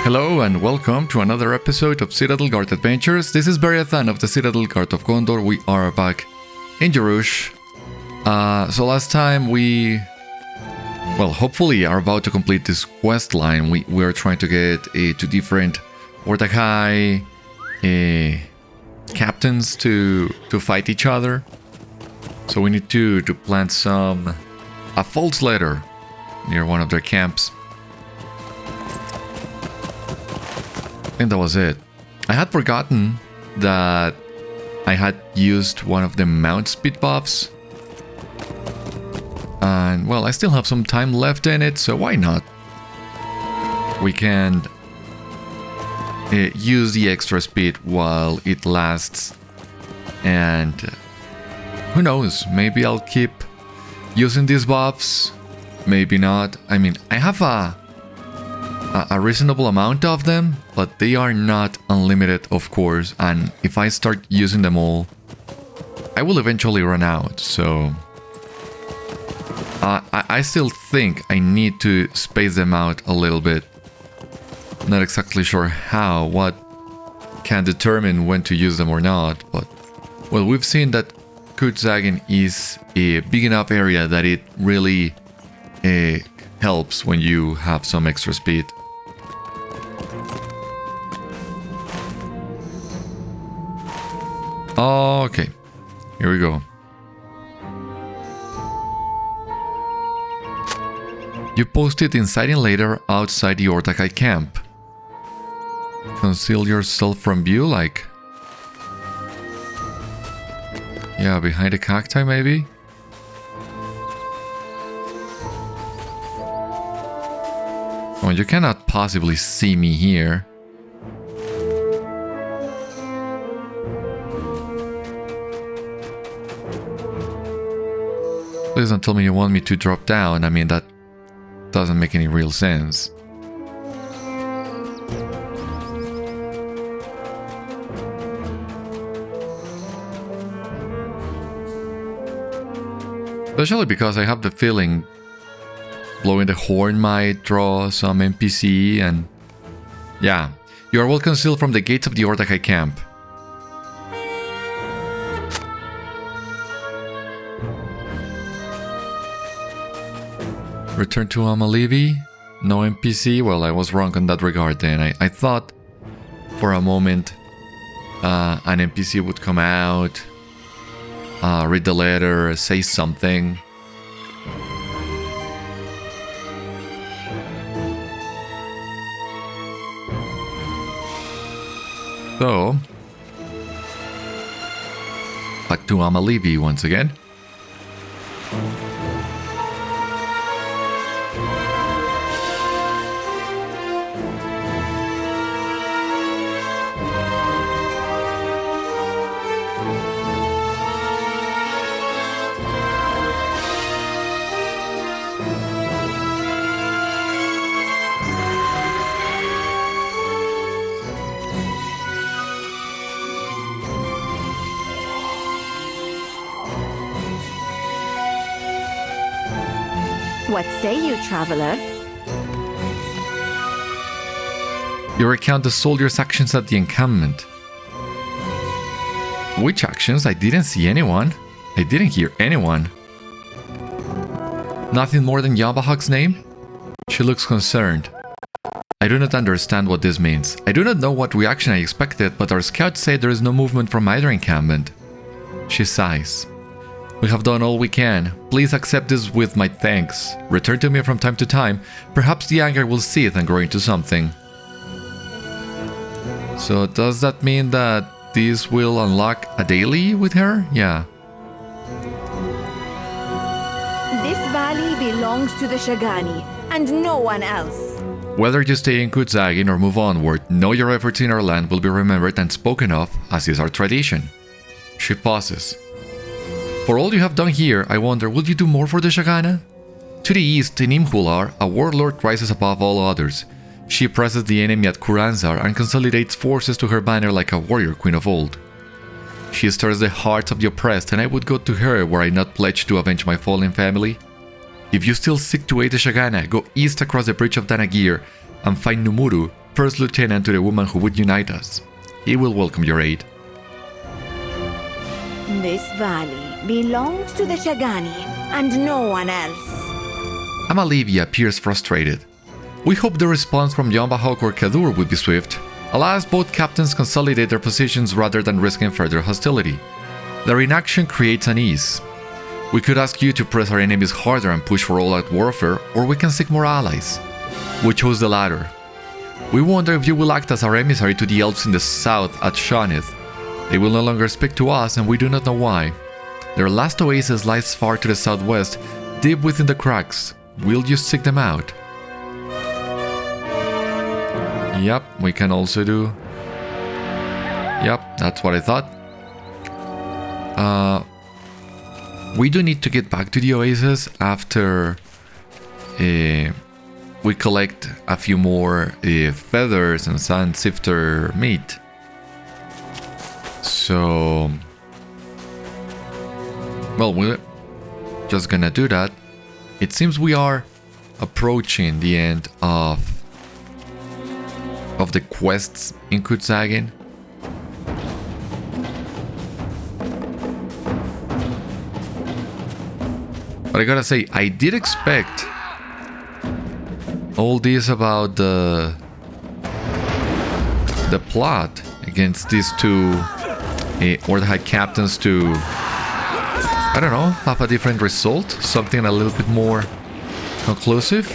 Hello and welcome to another episode of Citadel Guard Adventures. This is Beriathan of the Citadel Guard of Gondor. We are back in Ar-jirush. So last time we, hopefully are about to complete this quest line. We are trying to get two different Ortakai captains to fight each other. So we need to plant a false letter near one of their camps. I think that was it. I had forgotten that I had used one of the mount speed buffs. And, well, I still have some time left in it, so why not? We can use the extra speed while it lasts. And who knows, maybe I'll keep using these buffs, maybe not. I mean, I have a reasonable amount of them, but they are not unlimited, of course, and if I start using them all, I will eventually run out, so I still think I need to space them out a little bit. Not exactly sure how, what can determine when to use them or not, but, well, we've seen that Kûr Anzar is a big enough area that it really helps when you have some extra speed. Okay, here we go. You posted inciting later outside the Ortakai camp. Conceal yourself from view, like... yeah, behind the cacti, maybe? Oh, you cannot possibly see me here. Please don't tell me you want me to drop down. I mean, that doesn't make any real sense. Especially because I have the feeling blowing the horn might draw some NPC and... yeah, you are well concealed from the gates of the Ortakai camp. Return to Amalíbi? No NPC? Well, I was wrong on that regard then. I thought for a moment an NPC would come out, read the letter, say something. So, back to Amalíbi once again. What say you, traveler? You recount the soldier's actions at the encampment. Which actions? I didn't see anyone. I didn't hear anyone. Nothing more than Yabahag's name? She looks concerned. I do not understand what this means. I do not know what reaction I expected, but our scouts say there is no movement from either encampment. She sighs. We have done all we can. Please accept this with my thanks. Return to me from time to time. Perhaps the anger will seethe and grow into something. So does that mean that this will unlock a daily with her? Yeah. This valley belongs to the Shagani, and no one else. Whether you stay in Kûr Anzar or move onward, know your efforts in our land will be remembered and spoken of, as is our tradition. She pauses. For all you have done here, I wonder, will you do more for the Shagana? To the east, in Imhular, a warlord rises above all others. She presses the enemy at Kûr Anzar and consolidates forces to her banner like a warrior queen of old. She stirs the hearts of the oppressed, and I would go to her were I not pledged to avenge my fallen family. If you still seek to aid the Shagana, go east across the bridge of Danagir and find Numuru, first lieutenant to the woman who would unite us. He will welcome your aid. This valley belongs to the Shagani and no one else. Amalíbi appears frustrated. We hope the response from Yambahawk or Kadur would be swift. Alas, both captains consolidate their positions rather than risking further hostility. Their inaction creates unease. We could ask you to press our enemies harder and push for all-out warfare, or we can seek more allies. We chose the latter. We wonder if you will act as our emissary to the elves in the south at Shonith. They will no longer speak to us, and we do not know why. Their last oasis lies far to the southwest, deep within the cracks. Will you seek them out? Yep, we can also do... Yep, that's what I thought. We do need to get back to the oasis after we collect a few more feathers and sand-sifter meat. So... Well, we're just gonna do that. It seems we are approaching the end of the quests in Kûr. But I gotta say, I did expect all this about the plot against these two High captains to, I don't know, have a different result, something a little bit more conclusive.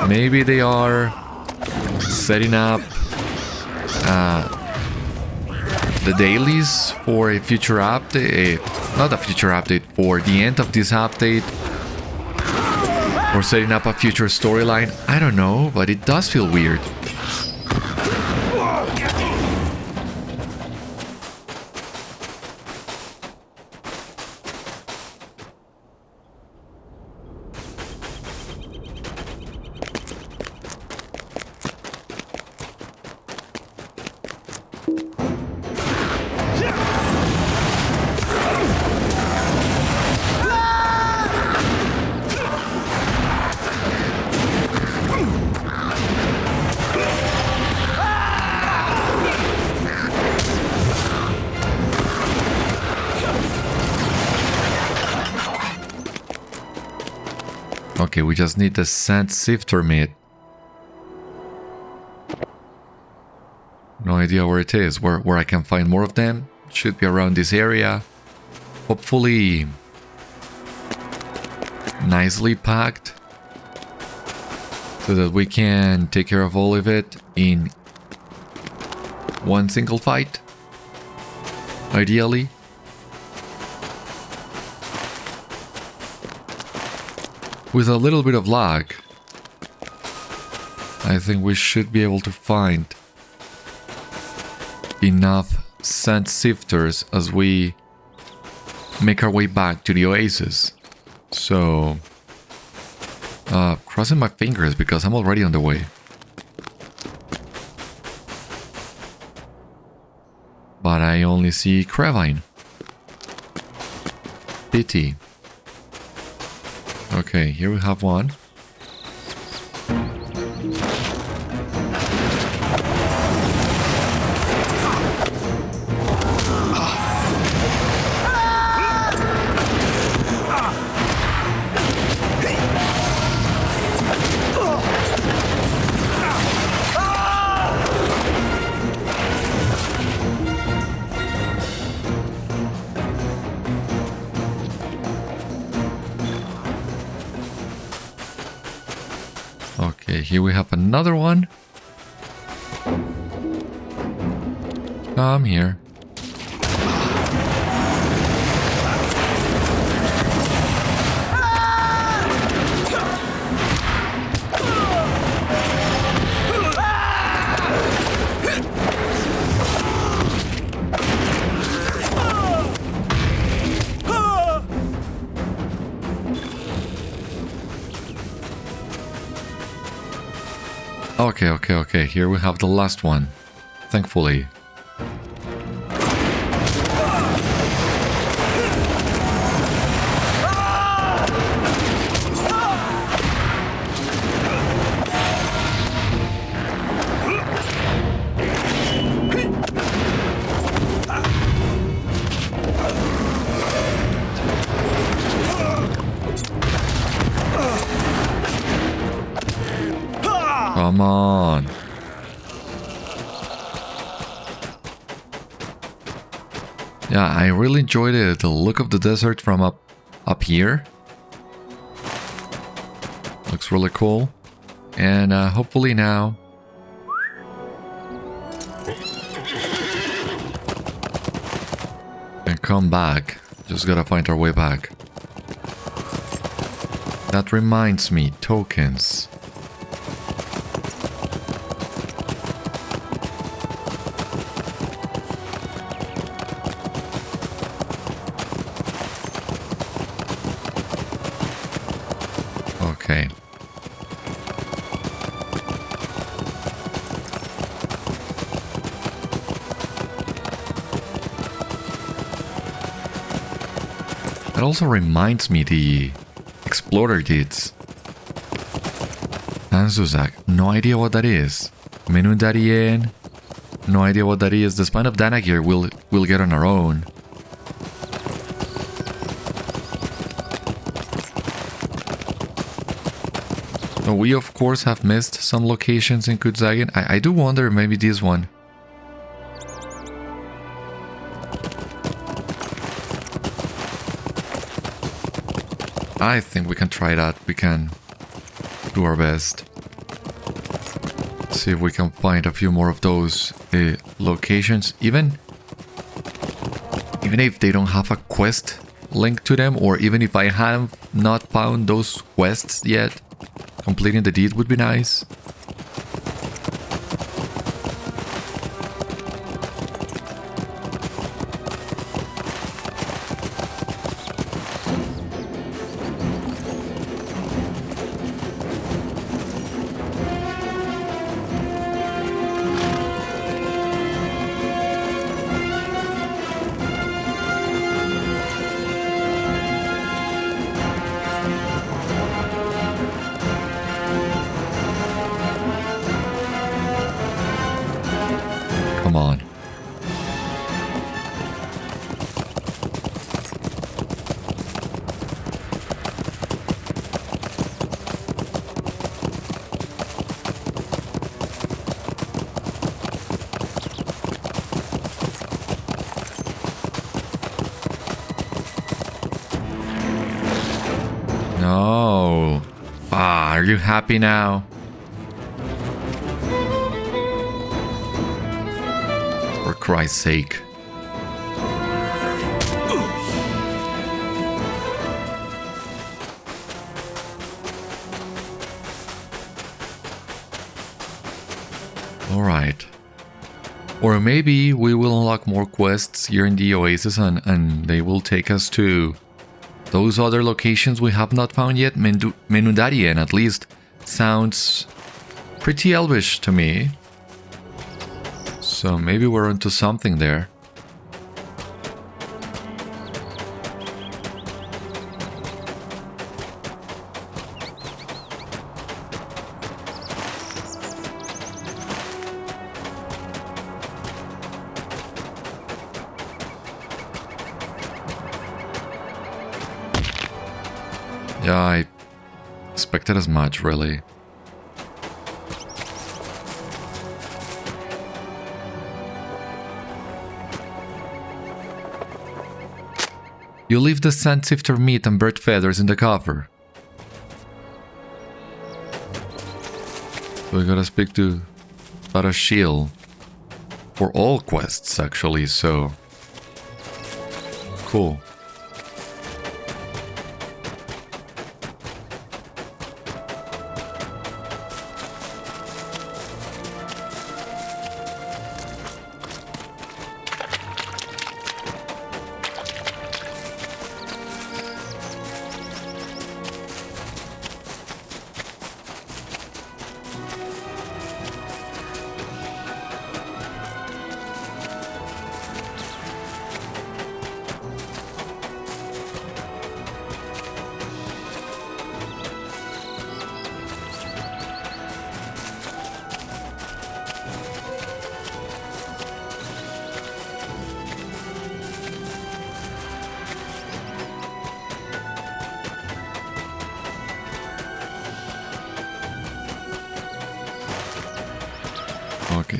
Maybe they are setting up the dailies for a future update, not a future update, for the end of this update, or setting up a future storyline. I don't know, but it does feel weird. Okay, we just need the sand-sifter meat. No idea where it is, where I can find more of them. Should be around this area. Hopefully nicely packed, so that we can take care of all of it in one single fight, ideally. With a little bit of luck, I think we should be able to find enough sand-sifters as we make our way back to the oasis. So, crossing my fingers because I'm already on the way. But I only see craban. Pity. Okay, here we have one. Okay, here we have another one. Come here. Okay, here we have the last one, thankfully. Come on. Yeah, I really enjoyed it. The look of the desert from up here. Looks really cool. And hopefully now... and come back. Just gotta find our way back. That reminds me, tokens. Okay. That also reminds me the Explorer deeds. Anzuzak, no idea what that is. Menundari-en, no idea what that is. The Spine of Danagir we'll get on our own. So we of course have missed some locations in Kûr. I do wonder maybe this one. I think we can try that. We can do our best. See if we can find a few more of those locations. Even if they don't have a quest linked to them, or even if I have not found those quests yet, completing the deed would be nice. Come on. No. Are you happy now? For Christ's sake. Alright. Or maybe we will unlock more quests here in the Oasis and they will take us to those other locations we have not found yet. Menundari-en at least sounds pretty elvish to me. So maybe we're onto something there. Yeah, I expected as much, really. You leave the sand-sifter meat and bird feathers in the coffer. So we gotta speak to Tharashil for all quests, actually, so... Cool.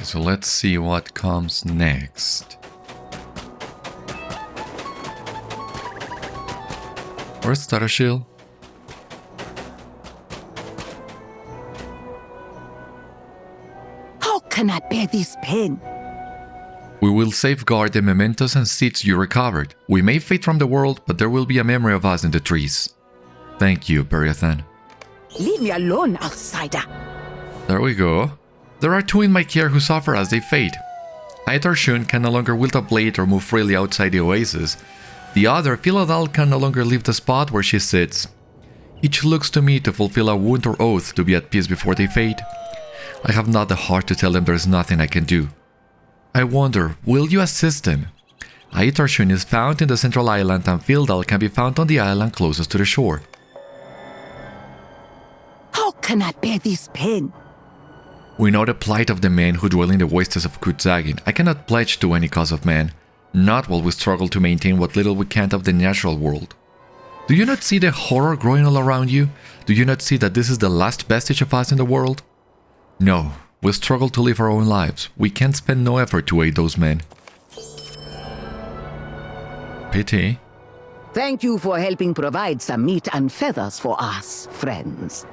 so let's see what comes next. Where's Tharashil? How can I bear this pain? We will safeguard the mementos and seeds you recovered. We may fade from the world, but there will be a memory of us in the trees. Thank you, Beriathan. Leave me alone, outsider. There we go. There are two in my care who suffer as they fade. Aitarshun can no longer wield a blade or move freely outside the oasis. The other, Philadal, can no longer leave the spot where she sits. Each looks to me to fulfill a wound or oath to be at peace before they fade. I have not the heart to tell them there's nothing I can do. I wonder, will you assist them? Aitarshun is found in the central island and Philadal can be found on the island closest to the shore. How can I bear this pain? We know the plight of the men who dwell in the wastes of Kutzagin. I cannot pledge to any cause of man, not while we struggle to maintain what little we can of the natural world. Do you not see the horror growing all around you? Do you not see that this is the last vestige of us in the world? No, we struggle to live our own lives. We can spend no effort to aid those men. Pity. Thank you for helping provide some meat and feathers for us, friends.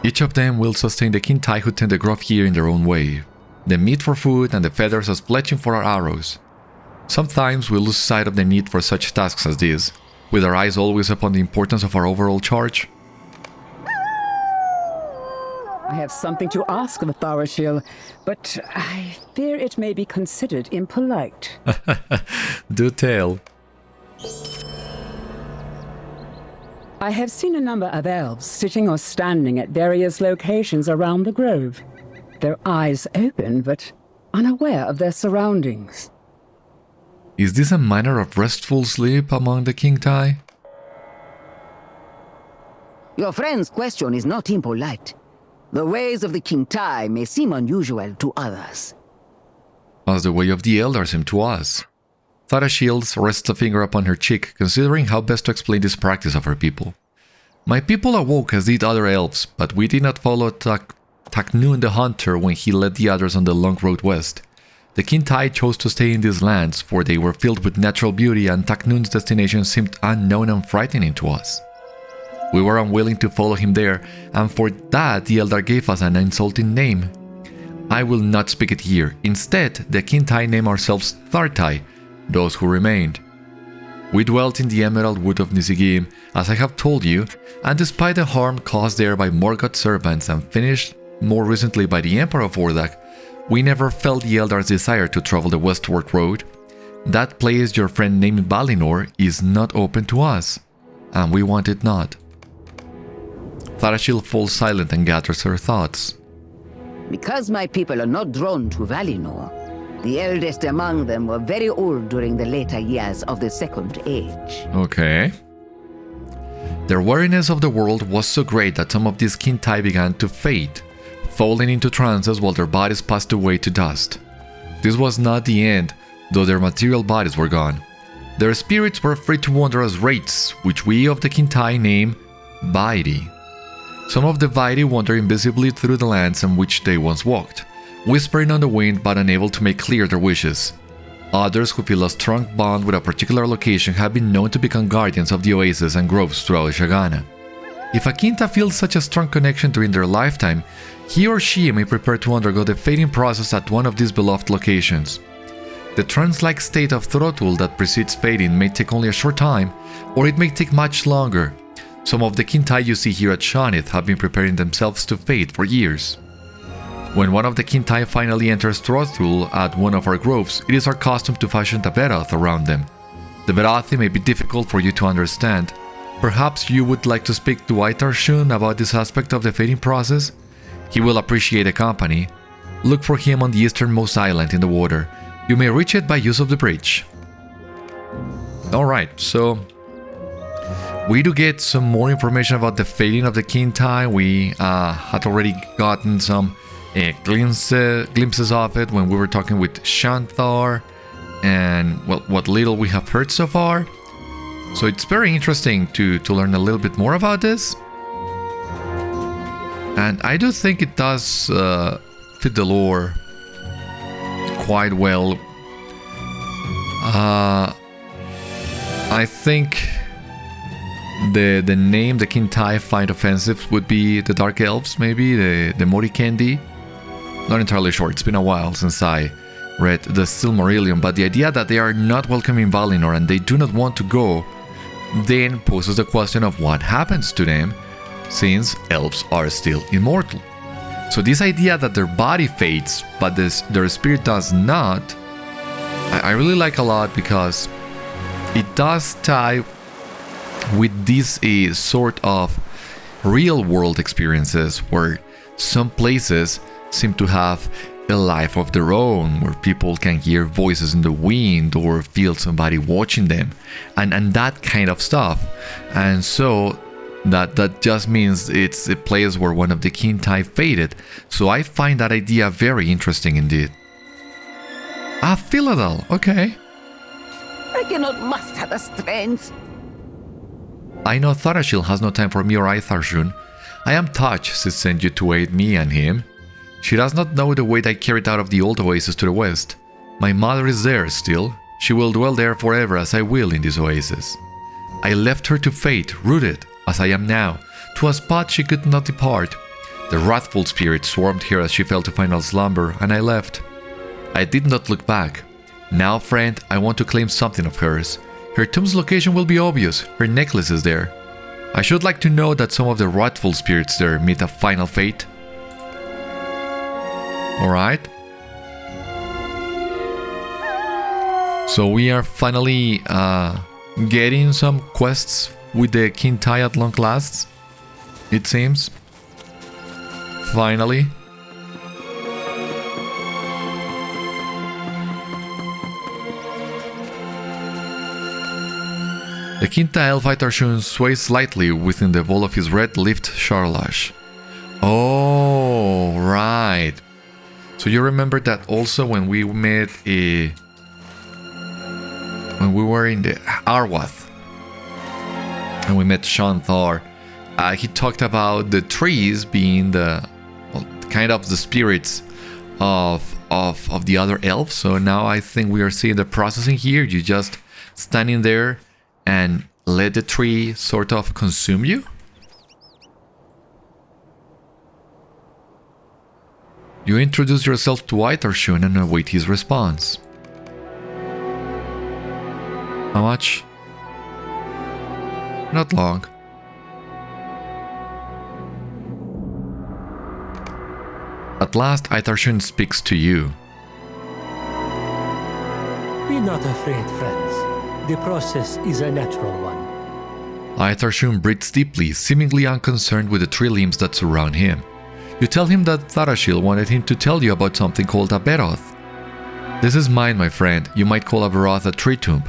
Each of them will sustain the Kintai who tend the grove here in their own way. The meat for food and the feathers as pledging for our arrows. Sometimes we lose sight of the need for such tasks as these, with our eyes always upon the importance of our overall charge. I have something to ask of Tharashil, but I fear it may be considered impolite. Do tell. I have seen a number of elves sitting or standing at various locations around the grove. Their eyes open, but unaware of their surroundings. Is this a manner of restful sleep among the Kintai? Your friend's question is not impolite. The ways of the Kintai may seem unusual to others. As the way of the Elder seem to us. Tharashil rests a finger upon her cheek, considering how best to explain this practice of her people. My people awoke as did other elves, but we did not follow Taknun the Hunter when he led the others on the long road west. The Kintai chose to stay in these lands, for they were filled with natural beauty and Taknun's destination seemed unknown and frightening to us. We were unwilling to follow him there, and for that the Elder gave us an insulting name. I will not speak it here. Instead, the Kintai name ourselves Thartai, those who remained. We dwelt in the Emerald Wood of Nisigim, as I have told you, and despite the harm caused there by Morgoth's servants and finished more recently by the Emperor of Ordak, we never felt the Elder's desire to travel the westward road. That place your friend named Valinor is not open to us, and we want it not. Tharashil falls silent and gathers her thoughts. Because my people are not drawn to Valinor, the eldest among them were very old during the later years of the Second Age. Okay. Their wariness of the world was so great that some of these Kintai began to fade, falling into trances while their bodies passed away to dust. This was not the end, though their material bodies were gone. Their spirits were free to wander as wraiths, which we of the Kintai name Vairi. Some of the Vairi wander invisibly through the lands on which they once walked, whispering on the wind but unable to make clear their wishes. Others who feel a strong bond with a particular location have been known to become guardians of the oases and groves throughout Shagana. If a Kinta feels such a strong connection during their lifetime, he or she may prepare to undergo the fading process at one of these beloved locations. The trance-like state of Throtul that precedes fading may take only a short time, or it may take much longer. Some of the Kintai you see here at Shonith have been preparing themselves to fade for years. When one of the Kintai finally enters Throtul at one of our groves, it is our custom to fashion the Berath around them. The Berathi may be difficult for you to understand. Perhaps you would like to speak to Aitarshun about this aspect of the fading process? He will appreciate the company. Look for him on the easternmost island in the water. You may reach it by use of the bridge. Alright, so we do get some more information about the fading of the Kintai. We had already gotten some glimpses of it when we were talking with Shanthar, and well, what little we have heard so far. So it's very interesting to learn a little bit more about this. And I do think it does fit the lore quite well. I think the name, the Kintai find offensive, would be the Dark Elves, maybe, the Morikendi. Not entirely sure, it's been a while since I read the Silmarillion, but the idea that they are not welcome in Valinor and they do not want to go then poses the question of what happens to them, since elves are still immortal. So this idea that their body fades, but their spirit does not, I really like a lot, because it does tie with these sort of real-world experiences where some places seem to have a life of their own, where people can hear voices in the wind or feel somebody watching them, and that kind of stuff. And so that just means it's a place where one of the Kintai faded. So I find that idea very interesting indeed. Ah, Citadel, okay. I cannot muster the strength. I know Tharashil has no time for me or I, Tharshun. I am touched she sent you to aid me and him. She does not know the weight I carried out of the old oasis to the west. My mother is there still. She will dwell there forever, as I will in this oasis. I left her to fate, rooted, as I am now, to a spot she could not depart. The wrathful spirit swarmed here as she fell to final slumber, and I left. I did not look back. Now, friend, I want to claim something of hers. Her tomb's location will be obvious. Her necklace is there. I should like to know that some of the wrathful spirits there meet a final fate. Alright. So we are finally getting some quests with the Kintai at long last, it seems. Finally. The Kintai elf Tharshun sways slightly within the ball of his red-lipped Sharlash. Oh, right. So you remember that also when we met when we were in the Arwath and we met Shanthar, he talked about the trees being the kind of the spirits of the other elves. So now I think we are seeing the processing here. You just standing there and let the tree sort of consume you. You introduce yourself to Tharshun and await his response. How much? Not long. At last, Tharshun speaks to you. Be not afraid, friends. The process is a natural one. Tharshun breathes deeply, seemingly unconcerned with the tree limbs that surround him. You tell him that Tharashil wanted him to tell you about something called a Beroth. This is mine, my friend. You might call a Beroth a tree tomb.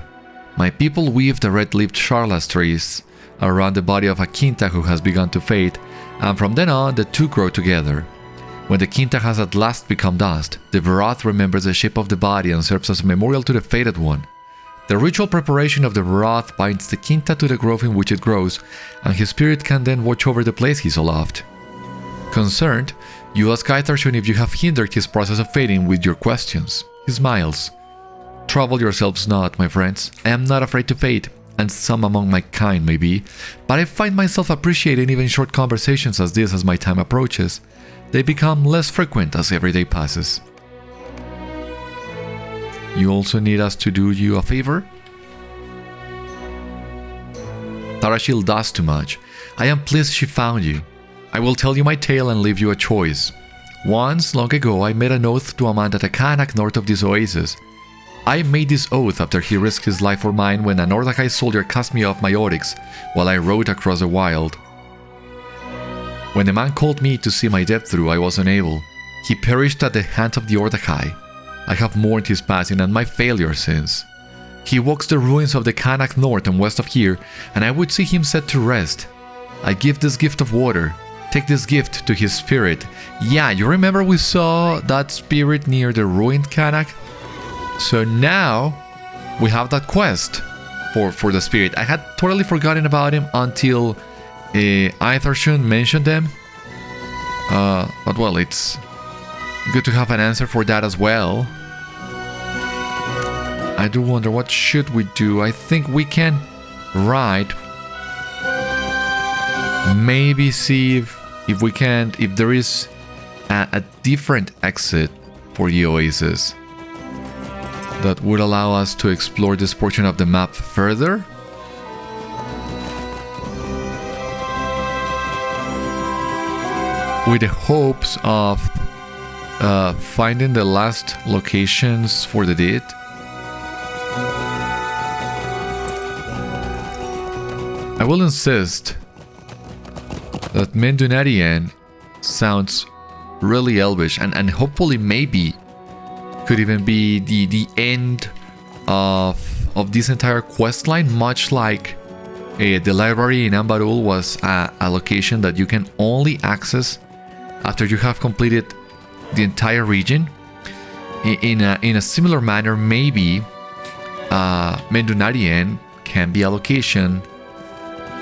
My people weave the red-lipped Sharlash trees around the body of a Kinta who has begun to fade, and from then on the two grow together. When the Kinta has at last become dust, the Beroth remembers the shape of the body and serves as a memorial to the faded one. The ritual preparation of the Beroth binds the Kinta to the grove in which it grows, and his spirit can then watch over the place he so loved. Concerned, you ask Tharshun if you have hindered his process of fading with your questions. He smiles. Trouble yourselves not, my friends. I am not afraid to fade, and some among my kind may be, but I find myself appreciating even short conversations as this as my time approaches. They become less frequent as every day passes. You also need us to do you a favor? Tharashil does too much. I am pleased she found you. I will tell you my tale and leave you a choice. Once, long ago, I made an oath to a man at a Kanak north of this oasis. I made this oath after he risked his life for mine when an Ordakai soldier cast me off my oryx while I rode across the wild. When the man called me to see my death through, I was unable. He perished at the hands of the Ordakai. I have mourned his passing and my failure since. He walks the ruins of the Kanak north and west of here, and I would see him set to rest. I give this gift of water. Take this gift to his spirit. Yeah, you remember we saw that spirit near the ruined Kanak? So now we have that quest for the spirit. I had totally forgotten about him until Tharshun mentioned them. But well, it's good to have an answer for that as well. I do wonder, what should we do? I think we can ride. Maybe see if we can, if there is a different exit for the oasis that would allow us to explore this portion of the map further. With the hopes of finding the last locations for the deed. I will insist that Menundari-en sounds really elvish, and hopefully maybe could even be the end of this entire quest line, much like the library in Ambarul was a location that you can only access after you have completed the entire region. In a similar manner, maybe Menundari-en can be a location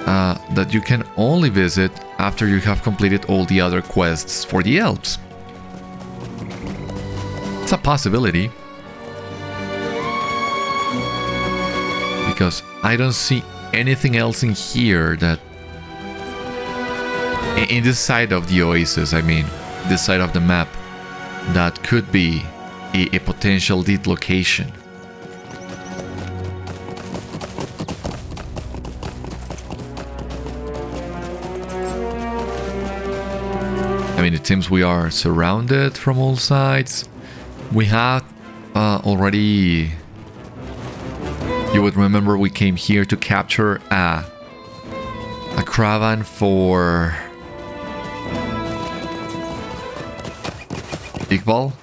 that you can only visit after you have completed all the other quests for the elves. It's a possibility, because I don't see anything else in here that in this side of the oasis, I mean this side of the map, that could be a potential deed location. I mean, it seems we are surrounded from all sides. We have already... You would remember we came here to capture a caravan for Iqbal,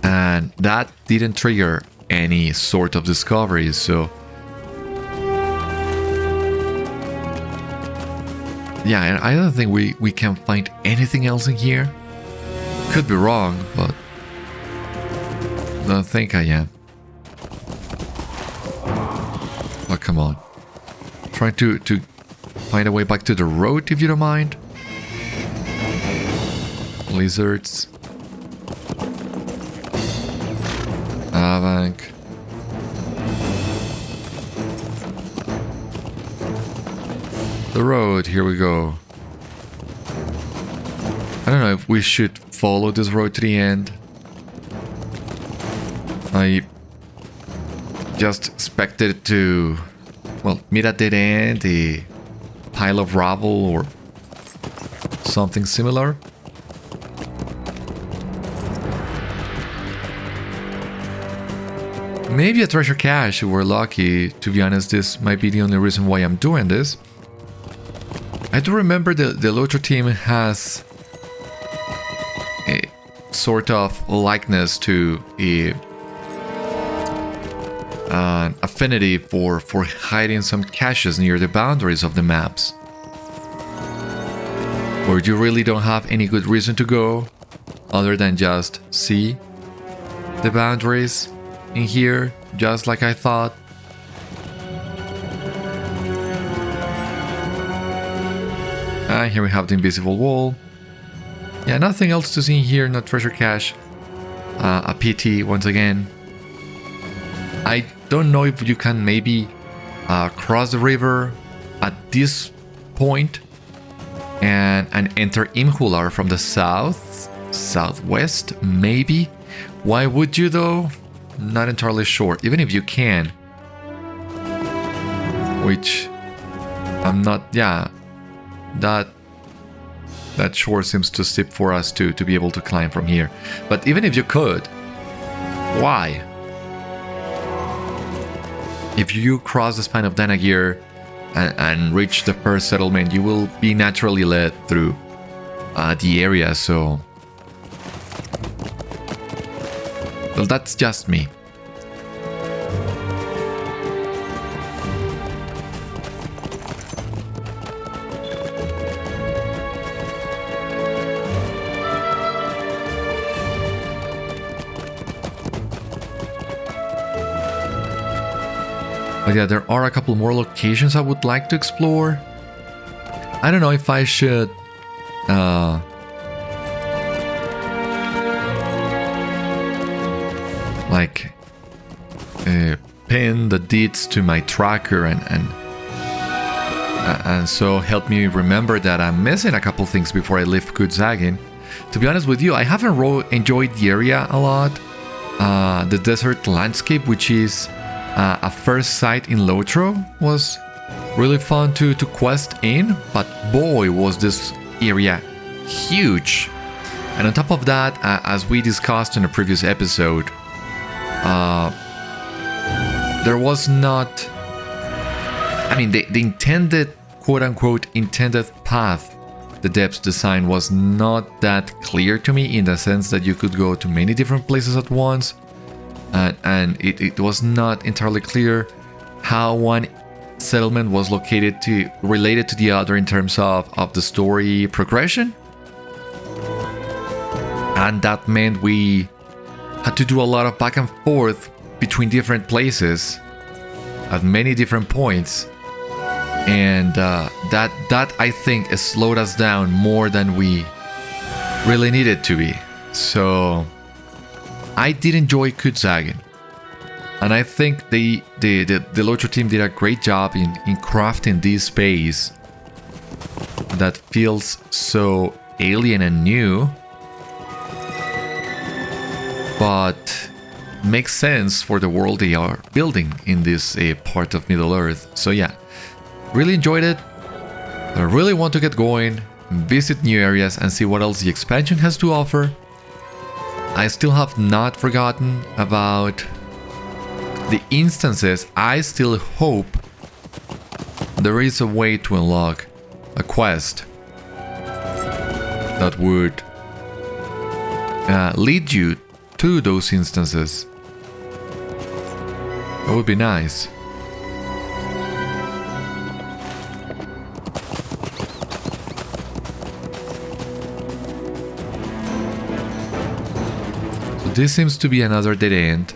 and that didn't trigger any sort of discovery, so yeah, and I don't think we can find anything else in here. Could be wrong, but don't think I am. Oh, come on. Trying to find a way back to the road, if you don't mind. Lizards. Avank. The road, here we go. I don't know if we should follow this road to the end. I just expected to, well, meet at dead end, a pile of rubble or something similar. Maybe a treasure cache if we're lucky. To be honest, this might be the only reason why I'm doing this. I do remember the LOTRO team has a sort of likeness to an affinity for hiding some caches near the boundaries of the maps, where you really don't have any good reason to go other than just see the boundaries in here, just like I thought. Here we have the invisible wall. Yeah, nothing else to see in here, no treasure cache. A PT once again. I don't know if you can maybe cross the river at this point and enter Imhular from the southwest, maybe. Why would you though? Not entirely sure. Even if you can, which I'm not. Yeah, that shore seems too steep for us to be able to climb from here. But even if you could, why? If you cross the span of Danagir and reach the first settlement, you will be naturally led through the area, so... Well, that's just me. But yeah, there are a couple more locations I would like to explore. I don't know if I should like pin the deeds to my tracker and so help me remember that I'm missing a couple things before I leave Kûr. To be honest with you, I haven't enjoyed the area a lot. The desert landscape, which is a first sight in LOTRO, was really fun to quest in, but boy was this area huge. And on top of that, as we discussed in a previous episode, there was not... I mean, the intended, quote-unquote, intended path, the depths design was not that clear to me, in the sense that you could go to many different places at once, and it was not entirely clear how one settlement was related to the other in terms of the story progression. And that meant we had to do a lot of back and forth between different places at many different points. And that I think slowed us down more than we really needed to be. So I did enjoy Kûr, and I think the LOTRO team did a great job in crafting this space that feels so alien and new, but makes sense for the world they are building in this part of Middle Earth. So yeah, really enjoyed it. I really want to get going, visit new areas, and see what else the expansion has to offer. I still have not forgotten about the instances. I still hope there is a way to unlock a quest that would lead you to those instances. That would be nice. So this seems to be another dead end.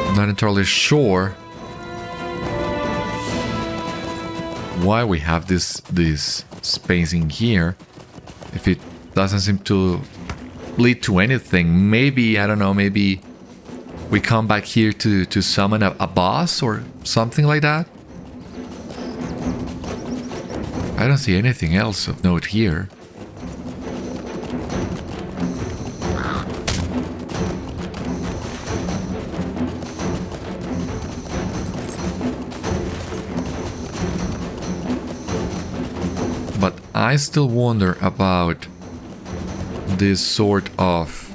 I'm not entirely sure why we have this spacing here. If it doesn't seem to lead to anything, maybe, I don't know, maybe we come back here to summon a boss or something like that. I don't see anything else of note here. But I still wonder about this sort of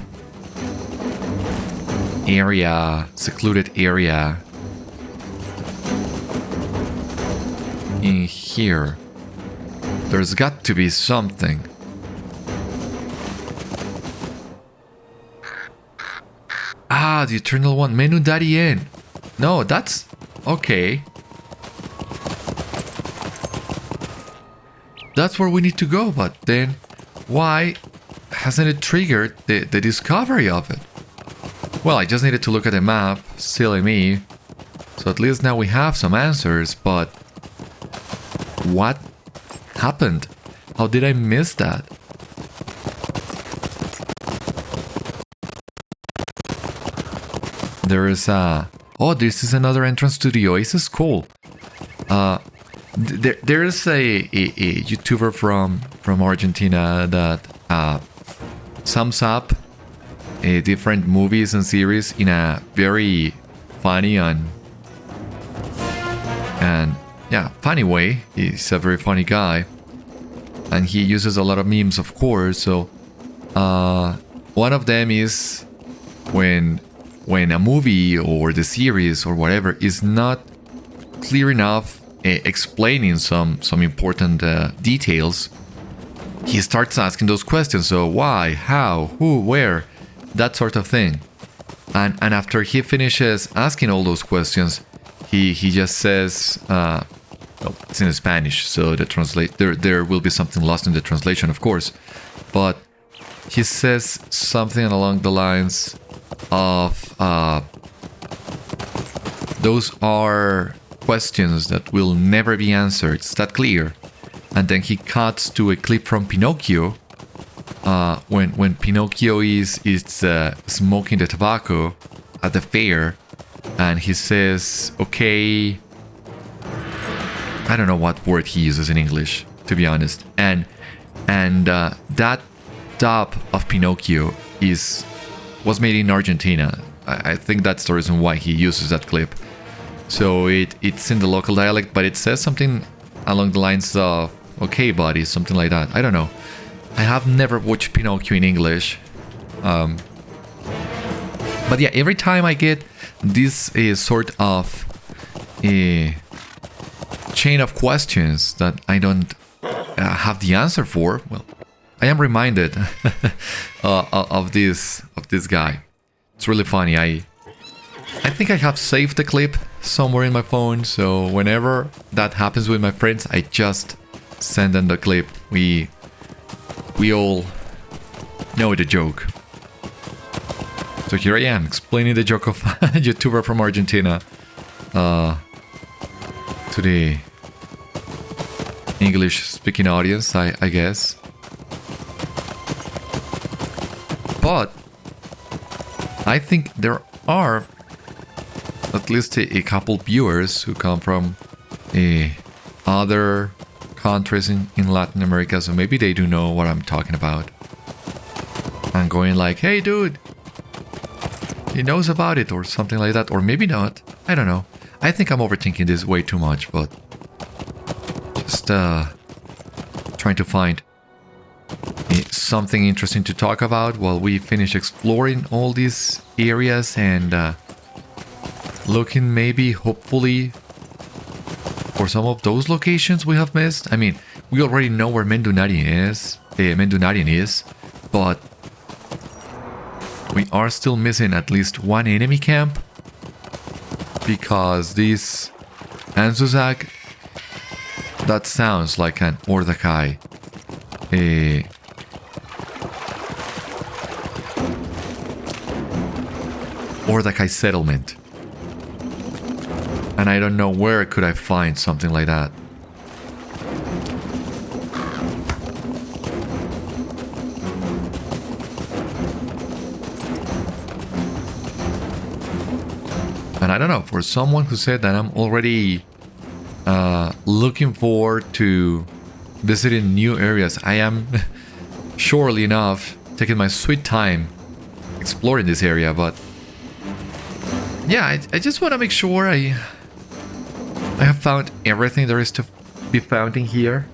area, secluded area in here. There's got to be something. Ah, the eternal one, Menundari-en. No, that's okay. That's where we need to go, but then why hasn't it triggered the discovery of it? Well, I just needed to look at the map, silly me. So at least now we have some answers, but what happened? How did I miss that? There is a... Oh, this is another entrance to the Oasis? Cool. There is a YouTuber from Argentina that sums up different movies and series in a very funny and yeah, funny way. He's a very funny guy, and he uses a lot of memes, of course. So one of them is when a movie or the series or whatever is not clear enough explaining some important details, he starts asking those questions. So why, how, who, where, that sort of thing. And after he finishes asking all those questions, he just says, well, it's in Spanish, so there will be something lost in the translation, of course, but he says something along the lines of those are questions that will never be answered. It's that clear. And then he cuts to a clip from Pinocchio when Pinocchio is smoking the tobacco at the fair, and he says, "Okay," I don't know what word he uses in English, to be honest. And that dub of Pinocchio was made in Argentina. I think that's the reason why he uses that clip. So it's in the local dialect, but it says something along the lines of "Okay, buddy," something like that. I don't know. I have never watched Pinocchio in English. But yeah, every time I get this sort of chain of questions that I don't have the answer for, well, I am reminded of this guy. It's really funny. I think I have saved the clip somewhere in my phone, so whenever that happens with my friends, I just send them the clip. We all know the joke. So here I am, explaining the joke of a YouTuber from Argentina to the English-speaking audience, I guess. But I think there are at least a couple viewers who come from other countries in Latin America, so maybe they do know what I'm talking about. I'm going like, "Hey dude, he knows about it," or something like that, or maybe not. I don't know. I think I'm overthinking this way too much, but just trying to find something interesting to talk about while we finish exploring all these areas and looking maybe, hopefully, for some of those locations we have missed. I mean, we already know where Menundari-en is, but we are still missing at least one enemy camp, because this Anzuzak, that sounds like an Ordakai. Ordakai settlement. And I don't know where could I find something like that. And I don't know, for someone who said that I'm already looking forward to visiting new areas, I am surely enough taking my sweet time exploring this area, but yeah, I just want to make sure I have found everything there is to be found in here.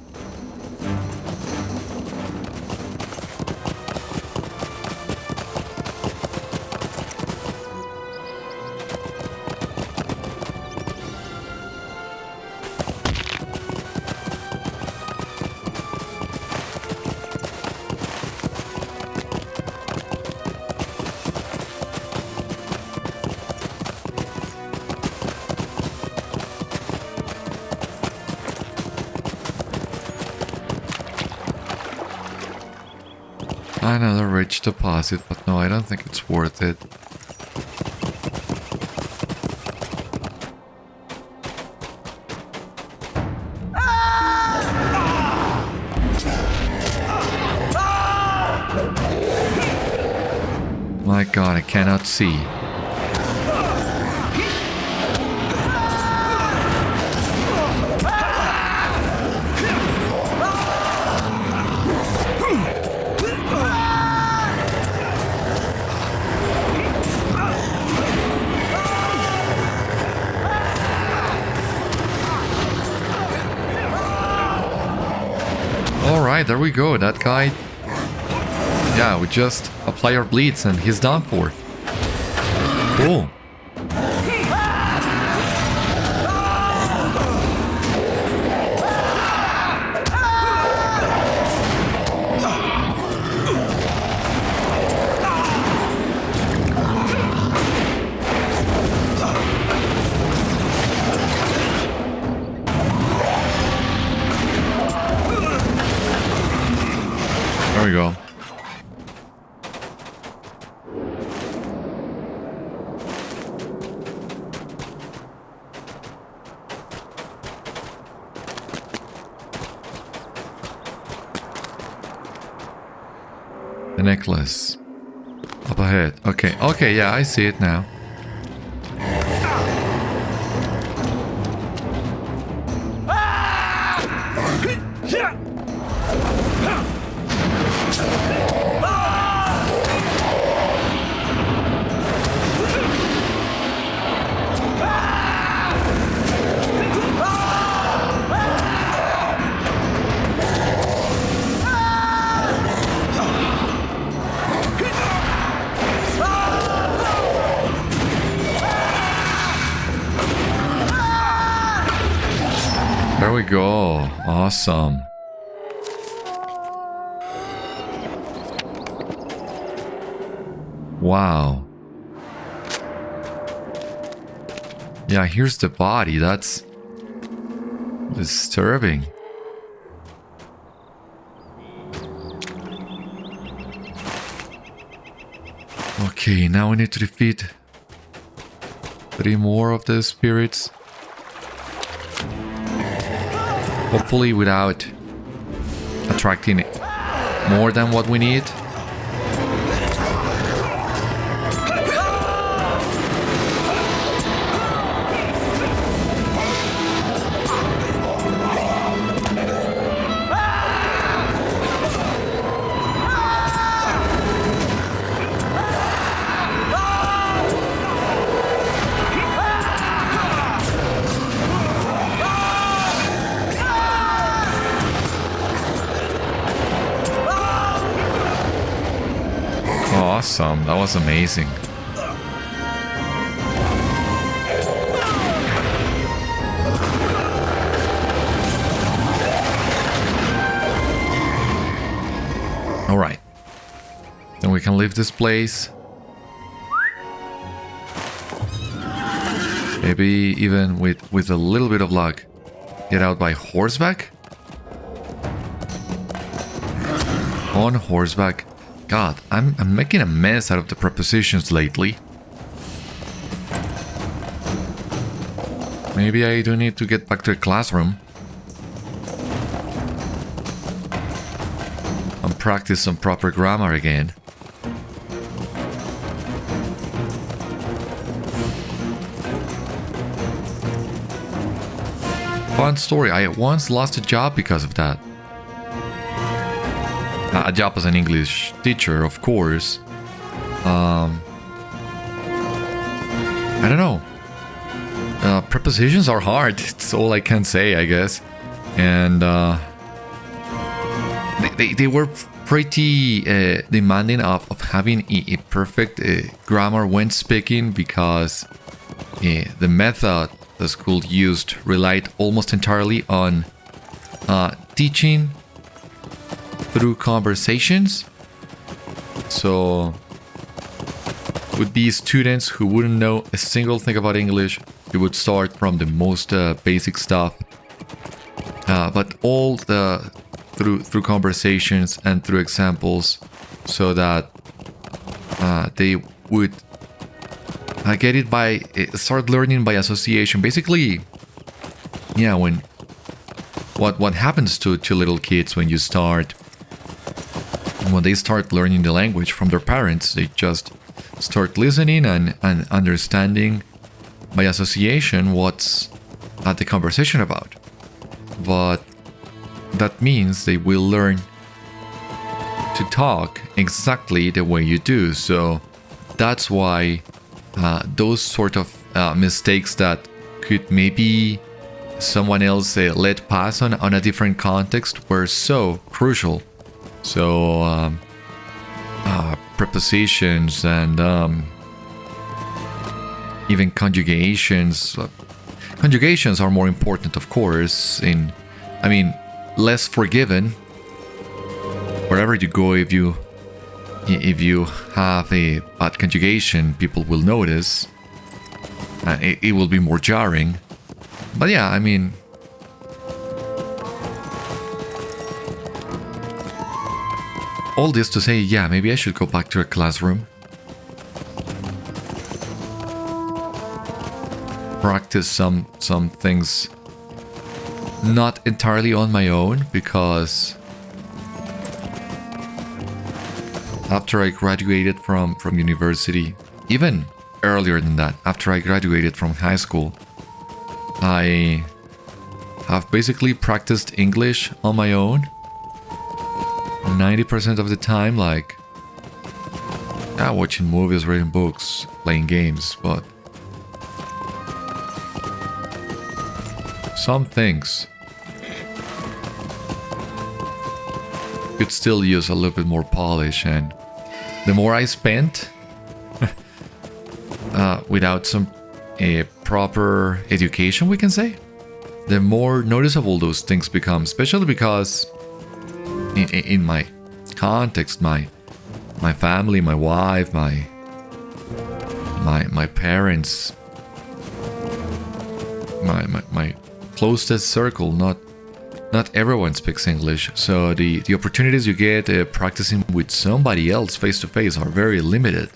Another rich deposit, but no, I don't think it's worth it. My god, I cannot see. Alright, there we go. That guy... Yeah, we just apply our bleeds and he's done for. Cool. There we go. A necklace. Up ahead. Okay, okay, yeah, I see it now. There we go. Awesome. Wow. Yeah, here's the body. That's disturbing. Okay, now we need to defeat 3 more of the spirits. Hopefully without attracting more than what we need. Awesome, that was amazing. All right, then we can leave this place. Maybe even with a little bit of luck, get out by horseback. On horseback. God, I'm making a mess out of the prepositions lately. Maybe I do need to get back to the classroom and practice some proper grammar again. Fun story, I once lost a job because of that. A job as an English teacher, of course. I don't know. Prepositions are hard. It's all I can say, I guess. And they were pretty demanding of having a perfect grammar when speaking, because the method the school used relied almost entirely on teaching through conversations. So would be students who wouldn't know a single thing about English. You would start from the most basic stuff, but all through conversations and through examples, so that they would get it by start learning by association. Basically, yeah, when what happens to little kids when they start learning the language from their parents, they just start listening and understanding by association what's the conversation about. But that means they will learn to talk exactly the way you do. So that's why those sort of mistakes that could maybe someone else let pass on a different context were so crucial. So prepositions and even conjugations. Conjugations are more important, of course. Less forgiven wherever you go. If you have a bad conjugation, people will notice. It will be more jarring. But yeah, all this to say, yeah, maybe I should go back to a classroom. Practice some things not entirely on my own, because after I graduated from university, even earlier than that, after I graduated from high school, I have basically practiced English on my own 90% of the time, like watching movies, reading books, playing games, but some things could still use a little bit more polish, and the more I spent without some proper education, we can say, the more noticeable those things become, especially because in my context, my family, my wife, my parents, my closest circle, not everyone speaks English, so the opportunities you get practicing with somebody else face to face are very limited.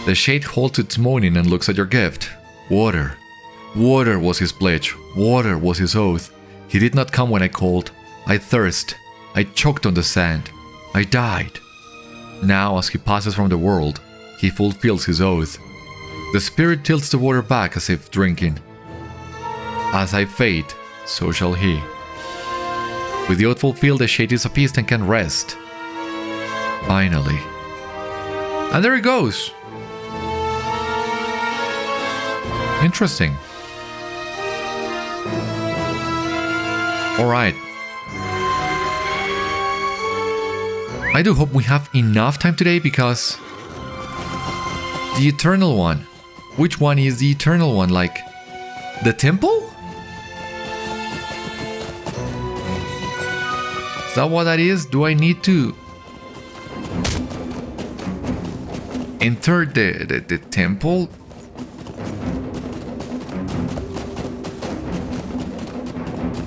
The shade halts its moaning and looks at your gift. Water. Water was his pledge. Water was his oath. He did not come when I called. I thirst. I choked on the sand. I died. Now, as he passes from the world, he fulfills his oath. The spirit tilts the water back as if drinking. As I fade, so shall he. With the oath fulfilled, the shade is appeased and can rest. Finally. And there it goes. Interesting. Alright. I do hope we have enough time today, because the Eternal One. Which one is the Eternal One? Like the temple? Is that what that is? Do I need to enter the temple?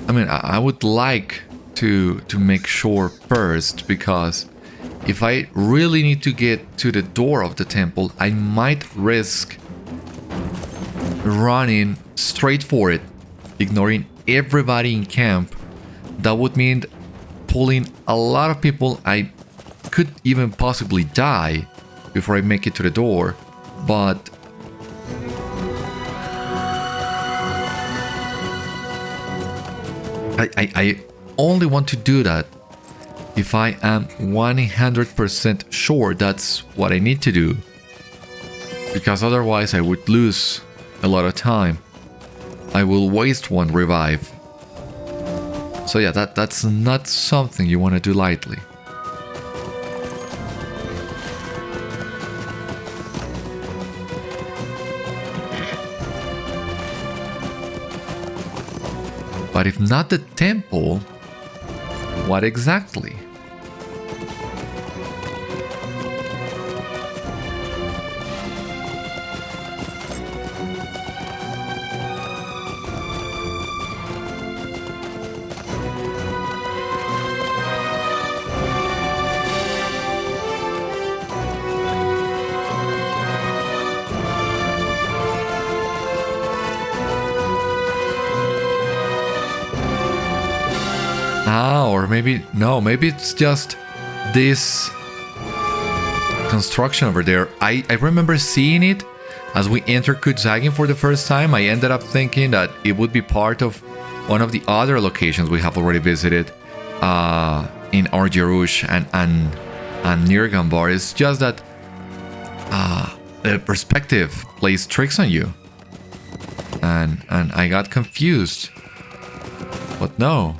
I mean, I would like to make sure first, because if I really need to get to the door of the temple, I might risk running straight for it, ignoring everybody in camp. That would mean pulling a lot of people. I could even possibly die before I make it to the door, but I only want to do that if I am 100% sure that's what I need to do, because otherwise I would lose a lot of time. I will waste one revive. So yeah, that's not something you want to do lightly. But if not the temple, what exactly? Or maybe it's just this construction over there. I remember seeing it as we entered Kûr for the first time. I ended up thinking that it would be part of one of the other locations we have already visited in Ar-jirush and near Gondor. It's just that the perspective plays tricks on you, and I got confused. But no,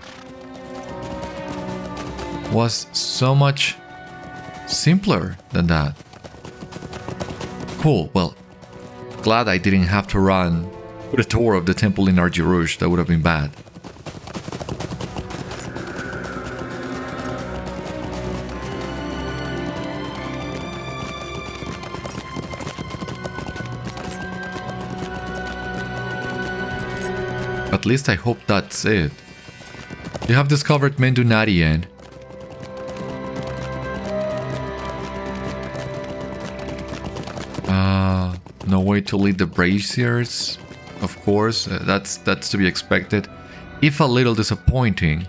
was so much simpler than that. Cool. Well, glad I didn't have to run to the door of the temple in Ar-jirush. That would have been bad. At least I hope that's it. You have discovered Menundari-en. No way to lead the braziers. Of course, that's to be expected. If a little disappointing.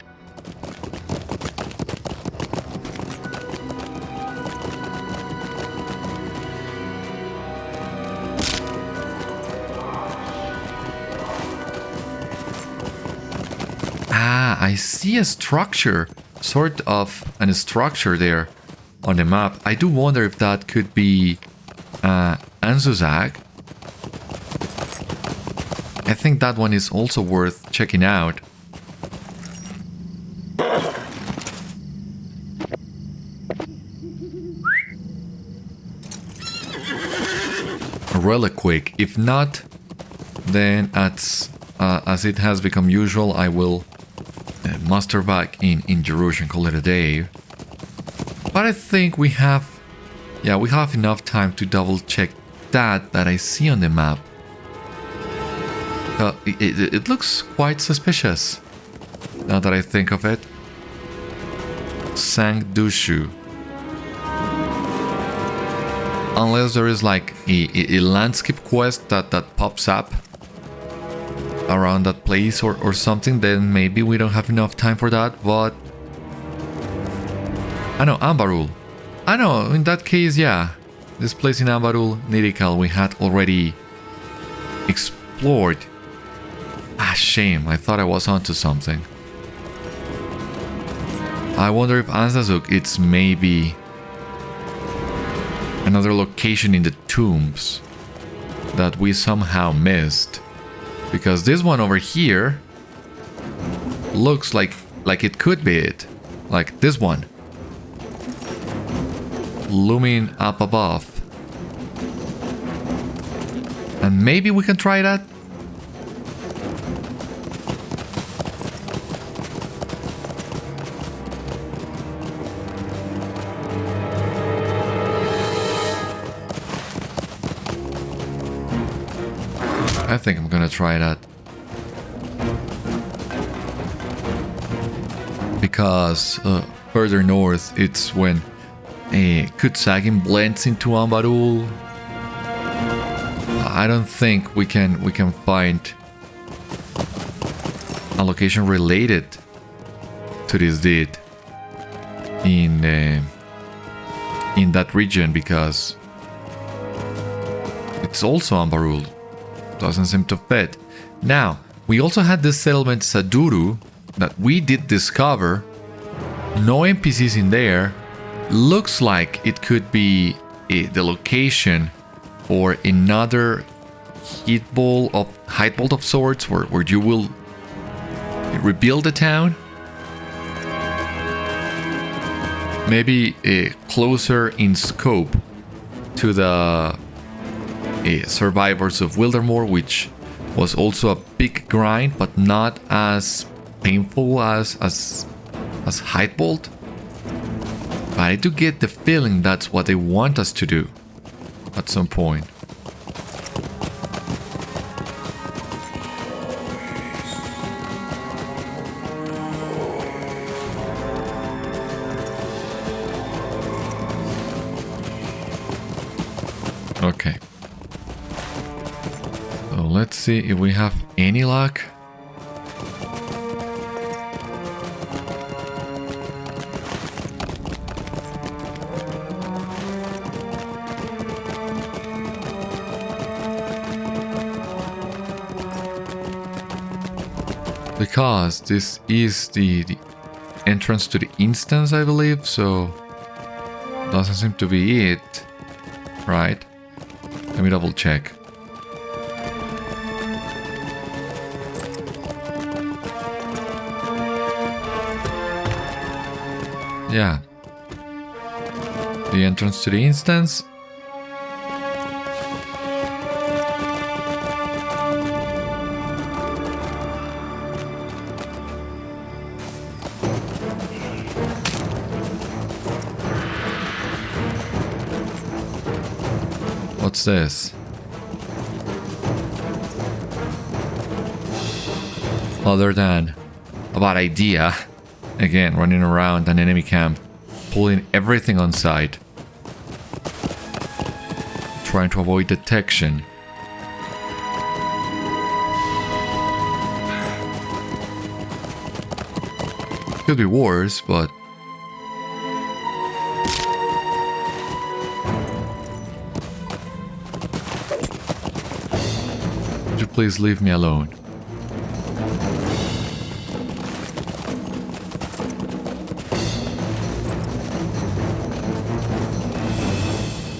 I see a structure, sort of a structure there on the map. I do wonder if that could be Anzuzag. I think that one is also worth checking out. Really quick. If not, then as it has become usual, I will muster back in Ar-jirush and call it a day. But I think we have enough time to double check that I see on the map. It looks quite suspicious now that I think of it. Sang-dushu. Unless there is like a landscape quest that pops up around that place or something, then maybe we don't have enough time for that. But I know Ambarul. I know, in that case, yeah. This place in Ambarul, Nidikal, we had already explored. Ah, shame. I thought I was onto something. I wonder if Anzazuk, it's maybe another location in the tombs that we somehow missed. Because this one over here looks like it could be it. Like this one. Looming up above. And maybe we can try that? I think I'm gonna try that. Because further north, it's when Kutsagin blends into Ambarul. I don't think we can find a location related to this deed in that region, because it's also Ambarul. Doesn't seem to fit. Now, we also had this settlement Saduru that we did discover. No NPCs in there. Looks like it could be the location for another hide bolt of sorts where you will rebuild the town. Maybe closer in scope to the survivors of Wildermore, which was also a big grind, but not as painful as Hidebolt. But I do get the feeling that's what they want us to do at some point. Okay. So let's see if we have any luck. Because this is the entrance to the instance, I believe, so doesn't seem to be it, right? Let me double check. Yeah. The entrance to the instance. What's this? Other than a bad idea. again, running around an enemy camp, pulling everything on sight, trying to avoid detection. Could be worse, but would you please leave me alone?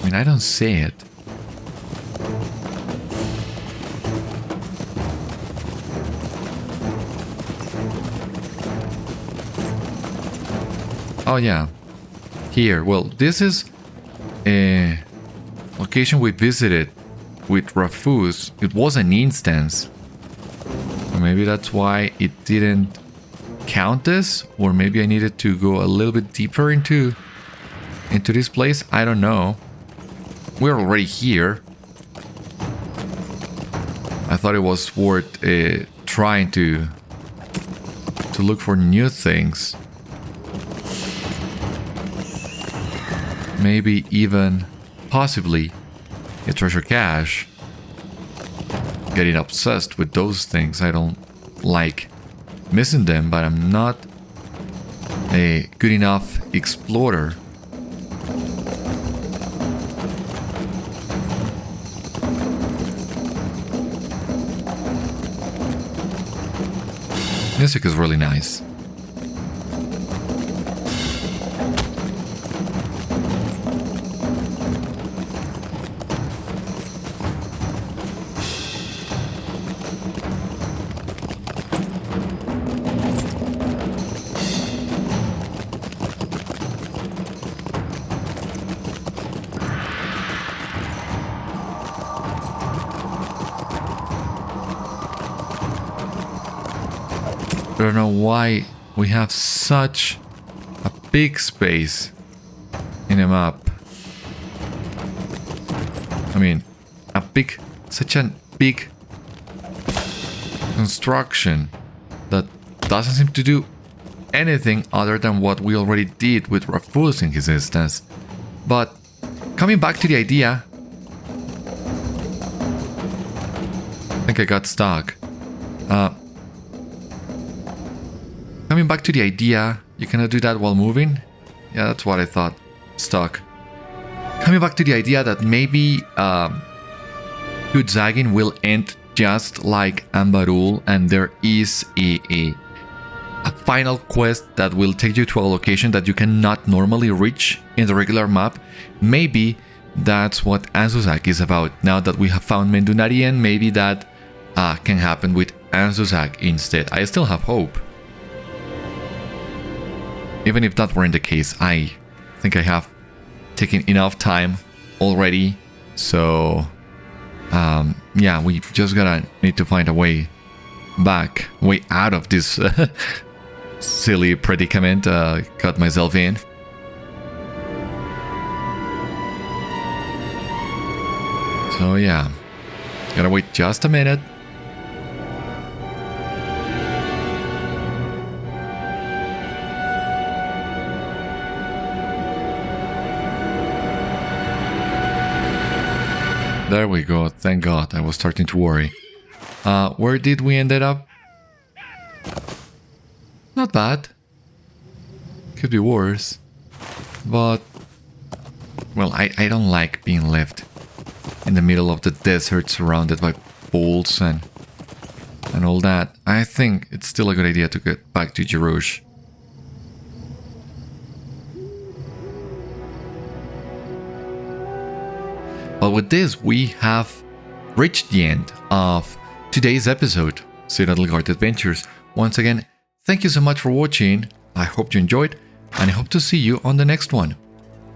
I mean, I don't see it. Oh yeah, here. Well, this is a location we visited with Rafus. It was an instance. Or maybe that's why it didn't count this, or maybe I needed to go a little bit deeper into this place. I don't know. We're already here. I thought it was worth trying to look for new things. Maybe even, possibly, a treasure cache. Getting obsessed with those things. I don't like missing them, but I'm not a good enough explorer. Music is really nice. I don't know why we have such a big space in a map. I mean, such a big construction that doesn't seem to do anything other than what we already did with Rafus in his instance. But coming back to the idea, I think I got stuck. Coming back to the idea, you cannot do that while moving? Yeah, that's what I thought. Stuck. Coming back to the idea that maybe Kutzagin will end just like Ambarul, and there is a final quest that will take you to a location that you cannot normally reach in the regular map. Maybe that's what Anzuzak is about. Now that we have found Menundari-en, maybe that can happen with Anzuzak instead. I still have hope. Even if that weren't the case, I think I have taken enough time already. So, yeah, we just need to find a way back, way out of this silly predicament got myself in. So yeah, gotta wait just a minute. There we go, thank God, I was starting to worry. Where did we end up? Not bad. Could be worse. But, well, I don't like being left in the middle of the desert surrounded by pools and all that. I think it's still a good idea to get back to Ar-jirush. But with this, we have reached the end of today's episode, Citadel Guard Adventures. Once again, thank you so much for watching. I hope you enjoyed, and I hope to see you on the next one.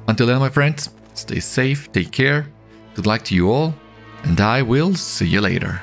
Until then, my friends, stay safe, take care, good luck to you all, and I will see you later.